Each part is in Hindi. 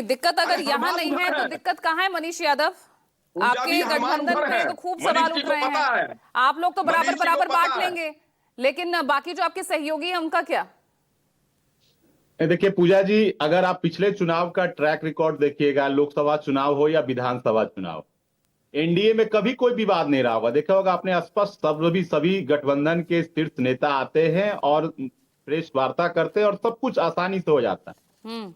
दिक्कत अगर यहाँ नहीं है तो दिक्कत कहाँ है मनीष यादव? आपके गठबंधन पे तो खूब सवाल उठ रहे हैं। आप लोग तो बराबर बराबर बांट लेंगे, लेकिन बाकी जो आपके सहयोगी हैं उनका क्या? देखिए पूजा जी, अगर आप पिछले चुनाव का ट्रैक रिकॉर्ड देखिएगा, लोकसभा चुनाव हो या विधानसभा चुनाव, एनडीए में कभी कोई विवाद नहीं रहा होगा। देखा होगा आपने, स्पष्ट सभी गठबंधन के शीर्ष नेता आते हैं और प्रेस वार्ता करते हैं और सब कुछ आसानी से हो जाता है।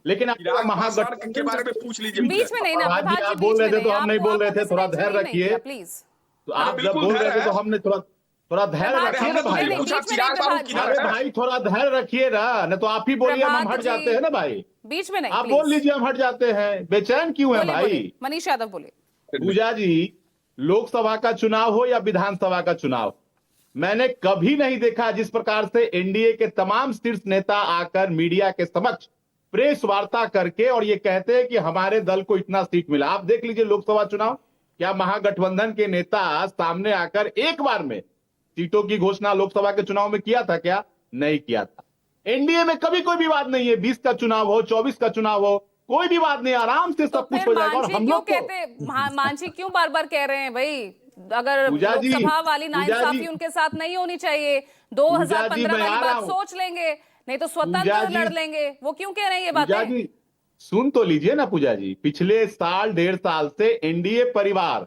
लेकिन आप महागठबंधन के बारे में पूछ लीजिए। बीच में नहीं ना, आप बोल रहे थे तो हम नहीं बोल रहे थे, थोड़ा धैर्य रखिए प्लीज। तो आप जब बोल रहे थे तो हमने थोड़ा धैर्य रखिए ना भाई। अरे भाई थोड़ा धैर्य रखिए ना, न तो आप ही बोलिए हम हट जाते हैं ना भाई। बीच में नहीं, आप बोल लीजिए हम हट जाते हैं, बेचैन क्यों है भाई? मनीष यादव बोले। पूजा जी, लोकसभा का चुनाव हो या विधानसभा का चुनाव, मैंने कभी नहीं देखा जिस प्रकार से एनडीए के तमाम शीर्ष नेता आकर मीडिया के समक्ष प्रेस वार्ता करके और ये कहते हैं कि हमारे दल को इतना सीट मिला। आप देख लीजिए लोकसभा चुनाव, क्या महागठबंधन के नेता सामने आकर एक बार में सीटों की घोषणा लोकसभा के चुनाव में किया था? क्या नहीं किया था। एनडीए में कभी कोई विवाद नहीं है, 20 का चुनाव हो, 24 का चुनाव हो, कोई विवाद नहीं, आराम से सब कुछ हो जाएगा। और हम लोग मांझी क्यों बार बार कह रहे हैं भाई, अगर लोकसभा वाली नाइंसाफी उनके साथ नहीं होनी चाहिए, 2015 वाली बात सोच लेंगे, नहीं तो स्वतंत्र लड़ लेंगे, वो क्यों कह रहे हैं ये बातें? सुन तो लीजिए ना पूजा जी, पिछले साल 1.5 साल से एनडीए परिवार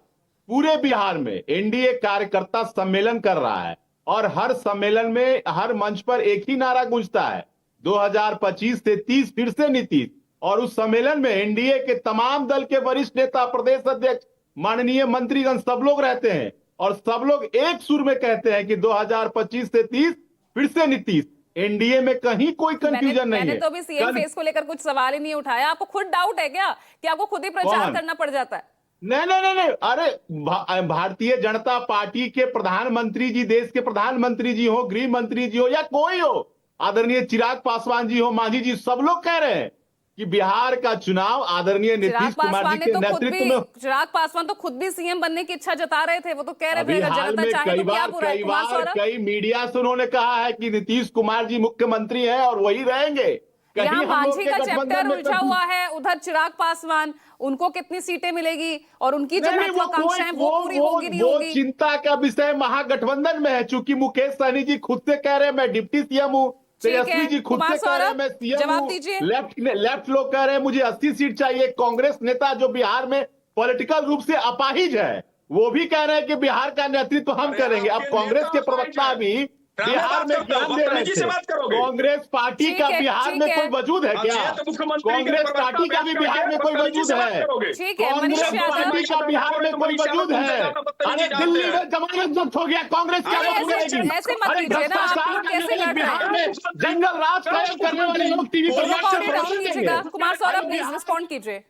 पूरे बिहार में एनडीए कार्यकर्ता सम्मेलन कर रहा है और हर सम्मेलन में हर मंच पर एक ही नारा गूंजता है, 2025 से 30 फिर से नीतीश। और उस सम्मेलन में एनडीए के तमाम दल के वरिष्ठ नेता, प्रदेश अध्यक्ष, माननीय मंत्रीगण सब लोग रहते हैं और सब लोग एक सुर में कहते हैं कि 2025 से 30 फिर से नीतीश। एनडीए में कहीं कोई कंफ्यूजन नहीं है। मैंने तो भी सीएम फेस को लेकर कुछ सवाल ही नहीं उठाया। आपको खुद डाउट है क्या कि आपको खुद ही प्रचार करना पड़ जाता है? नहीं, अरे भारतीय जनता पार्टी के प्रधानमंत्री जी, देश के प्रधानमंत्री जी हो, गृह मंत्री जी हो या कोई हो, आदरणीय चिराग पासवान जी हो, मांझी जी, सब लोग कह रहे हैं कि बिहार का चुनाव आदरणीय नीतीश कुमार जी के नेतृत्व में। चिराग पासवान तो खुद भी सीएम बनने की इच्छा जता रहे थे, वो तो कह रहे थे जनता चाहे तो क्या बुरा है। कई मीडिया से उन्होंने कहा है कि नीतीश कुमार जी मुख्यमंत्री हैं और वही रहेंगे। यहाँ मांझी का चैप्टर उलझा हुआ है, उधर चिराग पासवान, उनको कितनी सीटें मिलेगी और उनकी जो महत्वाकांक्षाएं वो पूरी होगी नहीं होगी, चिंता का विषय महागठबंधन में है। चूंकि मुकेश सहनी जी खुद से कह रहे हैं मैं डिप्टी सीएम हूँ, तेजस्वी जी खुद से कह रहे हैं मैं सीएम हूँ, लेफ्ट लोग कह रहे हैं मुझे 80 सीट चाहिए। कांग्रेस नेता जो बिहार में पॉलिटिकल रूप से अपाहिज है वो भी कह रहे हैं कि बिहार का नेतृत्व हम करेंगे। अब कांग्रेस के प्रवक्ता भी बिहार में ज्ञान दे रहे थे। कांग्रेस पार्टी का बिहार में कोई वजूद है क्या? कांग्रेस पार्टी का भी बिहार में कोई वजूद है? कांग्रेस पार्टी का बिहार में कोई वजूद है? अरे दिल्ली में जमानत जब्त हो गया, कांग्रेस क्या करेगी? अरे बिहार में जंगल राज कायम करने वाले लोग टीवी पर कुमार सौरभ प्लीज रिस्पॉन्ड कीजिए।